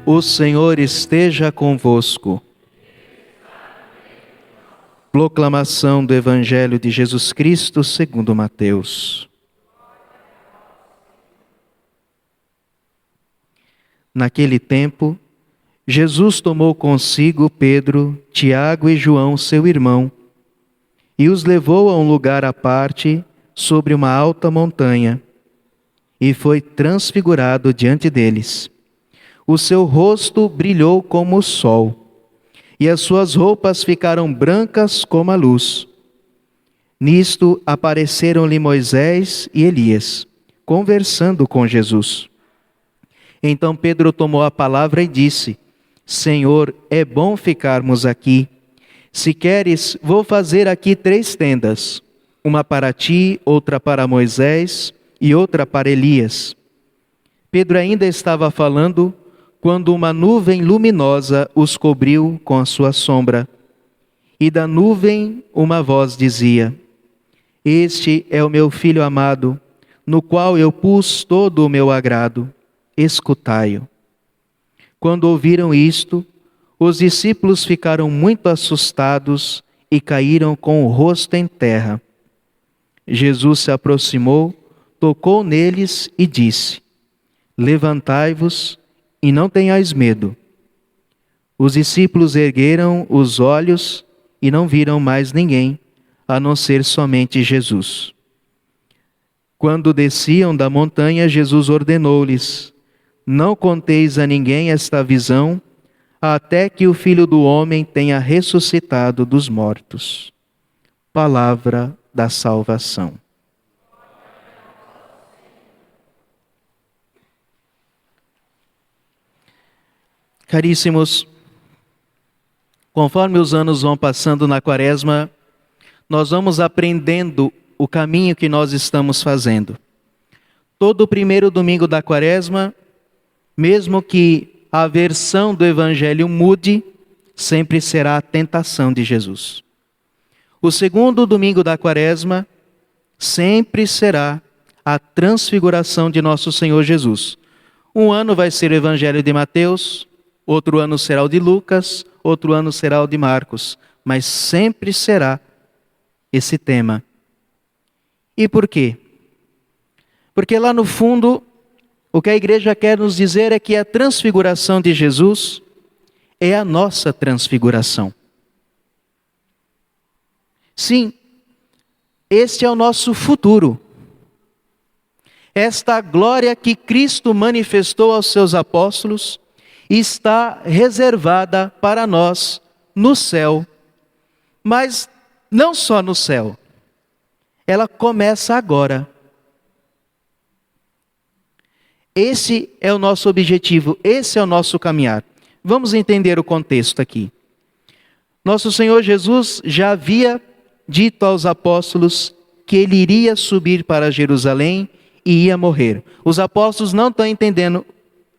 O Senhor esteja convosco. Proclamação do Evangelho de Jesus Cristo segundo Mateus. Naquele tempo, Jesus tomou consigo Pedro, Tiago e João, seu irmão, e os levou a um lugar à parte, sobre uma alta montanha, e foi transfigurado diante deles. O seu rosto brilhou como o sol, e as suas roupas ficaram brancas como a luz. Nisto apareceram-lhe Moisés e Elias, conversando com Jesus. Então Pedro tomou a palavra e disse: Senhor, é bom ficarmos aqui. Se queres, vou fazer aqui 3 tendas, uma para ti, outra para Moisés e outra para Elias. Pedro ainda estava falando, quando uma nuvem luminosa os cobriu com a sua sombra. E da nuvem uma voz dizia: Este é o meu Filho amado, no qual eu pus todo o meu agrado. Escutai-o. Quando ouviram isto, os discípulos ficaram muito assustados e caíram com o rosto em terra. Jesus se aproximou, tocou neles e disse: Levantai-vos e não tenhais medo. Os discípulos ergueram os olhos e não viram mais ninguém, a não ser somente Jesus. Quando desciam da montanha, Jesus ordenou-lhes: Não conteis a ninguém esta visão, até que o Filho do Homem tenha ressuscitado dos mortos. Palavra da salvação. Caríssimos, conforme os anos vão passando na Quaresma, nós vamos aprendendo o caminho que nós estamos fazendo. Todo o primeiro domingo da Quaresma, mesmo que a versão do Evangelho mude, sempre será a tentação de Jesus. O segundo domingo da Quaresma sempre será a transfiguração de nosso Senhor Jesus. Um ano vai ser o Evangelho de Mateus, outro ano será o de Lucas, outro ano será o de Marcos, mas sempre será esse tema. E por quê? Porque lá no fundo, o que a igreja quer nos dizer é que a transfiguração de Jesus é a nossa transfiguração. Sim, este é o nosso futuro. Esta glória que Cristo manifestou aos seus apóstolos está reservada para nós no céu. Mas não só no céu. Ela começa agora. Esse é o nosso objetivo, esse é o nosso caminhar. Vamos entender o contexto aqui. Nosso Senhor Jesus já havia dito aos apóstolos que ele iria subir para Jerusalém e ia morrer. Os apóstolos não estão entendendo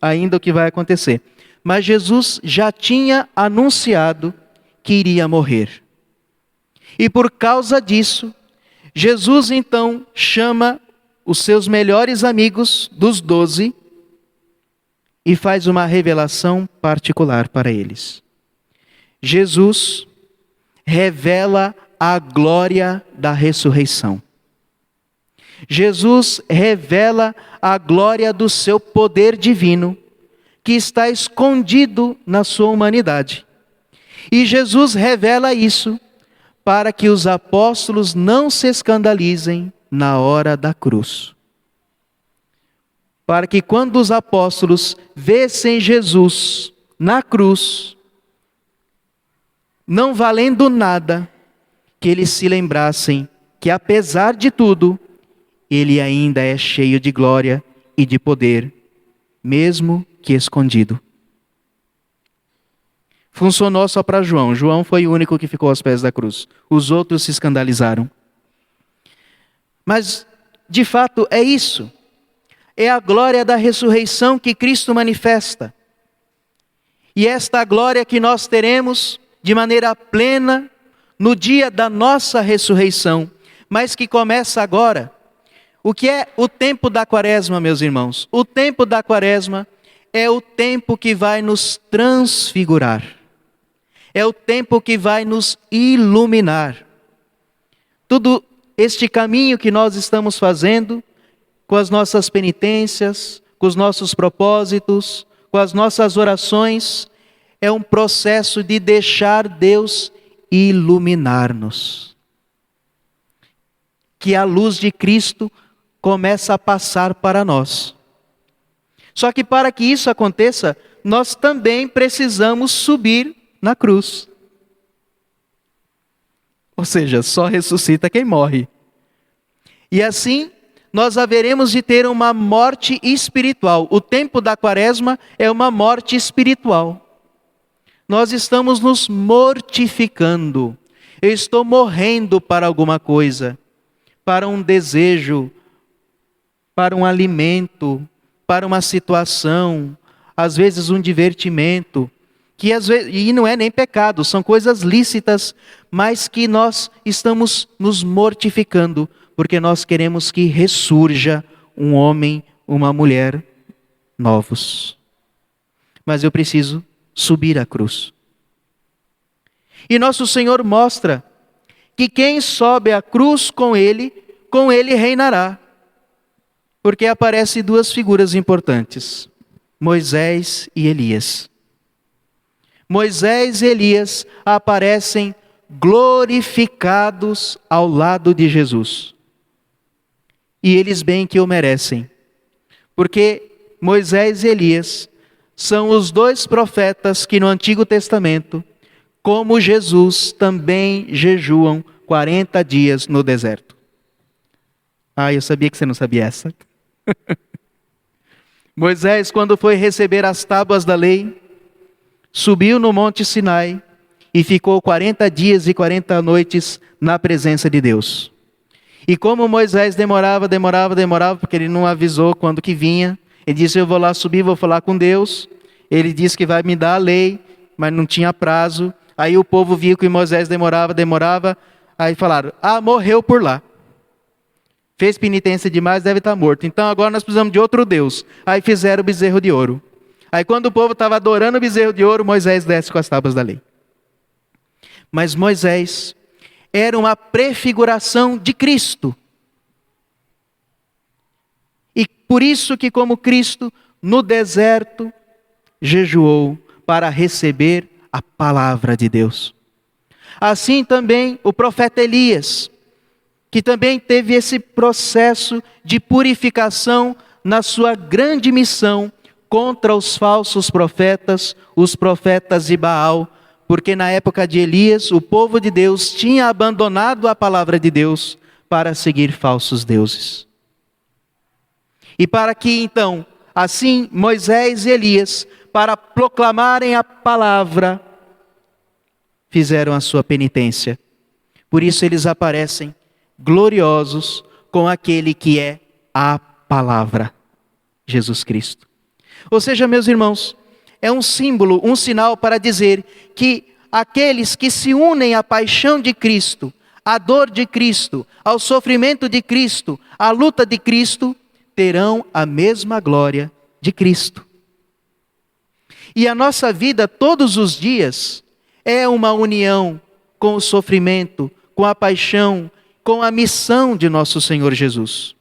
ainda o que vai acontecer. Mas Jesus já tinha anunciado que iria morrer. E por causa disso, Jesus então chama os seus melhores amigos dos 12 e faz uma revelação particular para eles. Jesus revela a glória da ressurreição. Jesus revela a glória do seu poder divino, que está escondido na sua humanidade. E Jesus revela isso para que os apóstolos não se escandalizem na hora da cruz. Para que quando os apóstolos vissem Jesus na cruz, não valendo nada, que eles se lembrassem que apesar de tudo, ele ainda é cheio de glória e de poder, mesmo que escondido. Funcionou só para João. João foi o único que ficou aos pés da cruz. Os outros se escandalizaram. Mas, de fato, é isso. É a glória da ressurreição que Cristo manifesta. E esta glória que nós teremos de maneira plena no dia da nossa ressurreição, mas que começa agora. O que é o tempo da Quaresma, meus irmãos? O tempo da Quaresma é o tempo que vai nos transfigurar. É o tempo que vai nos iluminar. Tudo este caminho que nós estamos fazendo, com as nossas penitências, com os nossos propósitos, com as nossas orações, é um processo de deixar Deus iluminar-nos. Que a luz de Cristo começa a passar para nós. Só que para que isso aconteça, nós também precisamos subir na cruz. Ou seja, só ressuscita quem morre. E assim, nós haveremos de ter uma morte espiritual. O tempo da quaresma é uma morte espiritual. Nós estamos nos mortificando. Eu estou morrendo para alguma coisa, para um desejo, para um alimento, para uma situação, às vezes um divertimento, que às vezes, e não é nem pecado, são coisas lícitas, mas que nós estamos nos mortificando, porque nós queremos que ressurja um homem, uma mulher novos. Mas eu preciso subir a cruz. E nosso Senhor mostra que quem sobe a cruz com Ele reinará. Porque aparecem duas figuras importantes, Moisés e Elias. Moisés e Elias aparecem glorificados ao lado de Jesus. E eles bem que o merecem, porque Moisés e Elias são os dois profetas que no Antigo Testamento, como Jesus, também jejuam 40 dias no deserto. Ah, eu sabia que você não sabia essa. Moisés, quando foi receber as tábuas da lei, subiu no Monte Sinai e ficou 40 dias e 40 noites na presença de Deus. E como Moisés demorava, porque ele não avisou quando que vinha, ele disse, eu vou lá subir, vou falar com Deus. Ele disse que vai me dar a lei, mas não tinha prazo. Aí o povo viu que Moisés demorava, aí falaram, morreu por lá. Fez penitência demais, deve estar morto. Então agora nós precisamos de outro Deus. Aí fizeram o bezerro de ouro. Aí quando o povo estava adorando o bezerro de ouro, Moisés desce com as tábuas da lei. Mas Moisés era uma prefiguração de Cristo. E por isso que como Cristo, no deserto, jejuou para receber a palavra de Deus. Assim também o profeta Elias, que também teve esse processo de purificação na sua grande missão contra os falsos profetas, os profetas de Baal, porque na época de Elias, o povo de Deus tinha abandonado a palavra de Deus para seguir falsos deuses. E para que então, assim, Moisés e Elias, para proclamarem a palavra, fizeram a sua penitência. Por isso eles aparecem gloriosos com aquele que é a palavra, Jesus Cristo. Ou seja, meus irmãos, é um símbolo, um sinal para dizer que aqueles que se unem à paixão de Cristo, à dor de Cristo, ao sofrimento de Cristo, à luta de Cristo, terão a mesma glória de Cristo. E a nossa vida todos os dias é uma união com o sofrimento, com a paixão, com a missão de nosso Senhor Jesus.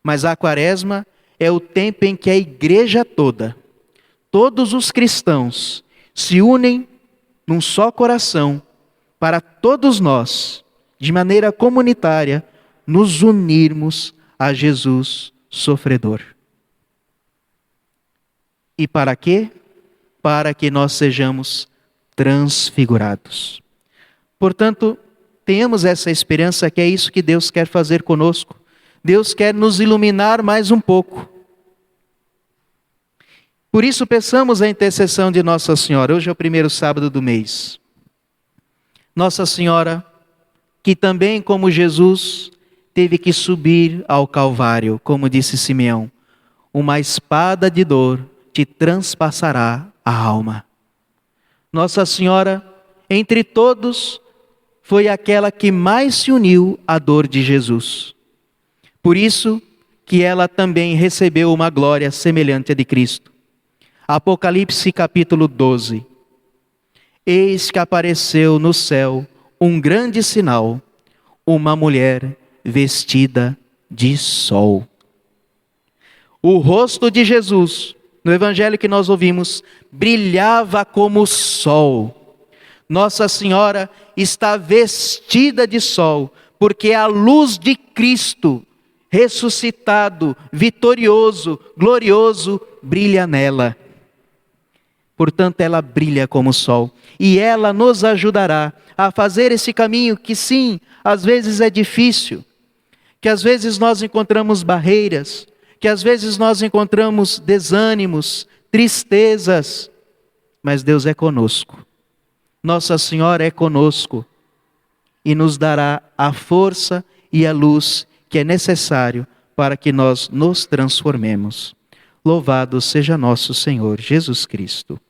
Mas a quaresma é o tempo em que a igreja toda, todos os cristãos, se unem num só coração, para todos nós, de maneira comunitária, nos unirmos a Jesus sofredor. E para quê? Para que nós sejamos transfigurados. Portanto, tenhamos essa esperança que é isso que Deus quer fazer conosco. Deus quer nos iluminar mais um pouco. Por isso peçamos a intercessão de Nossa Senhora. Hoje é o primeiro sábado do mês. Nossa Senhora, que também como Jesus teve que subir ao Calvário, como disse Simeão, uma espada de dor te transpassará a alma. Nossa Senhora, entre todos, foi aquela que mais se uniu à dor de Jesus. Por isso que ela também recebeu uma glória semelhante à de Cristo. Apocalipse capítulo 12. Eis que apareceu no céu um grande sinal, uma mulher vestida de sol. O rosto de Jesus, no evangelho que nós ouvimos, brilhava como o sol. Nossa Senhora está vestida de sol, porque a luz de Cristo, ressuscitado, vitorioso, glorioso, brilha nela. Portanto, ela brilha como o sol. E ela nos ajudará a fazer esse caminho que sim, às vezes é difícil, que às vezes nós encontramos barreiras, que às vezes nós encontramos desânimos, tristezas, mas Deus é conosco. Nossa Senhora é conosco e nos dará a força e a luz que é necessário para que nós nos transformemos. Louvado seja nosso Senhor Jesus Cristo.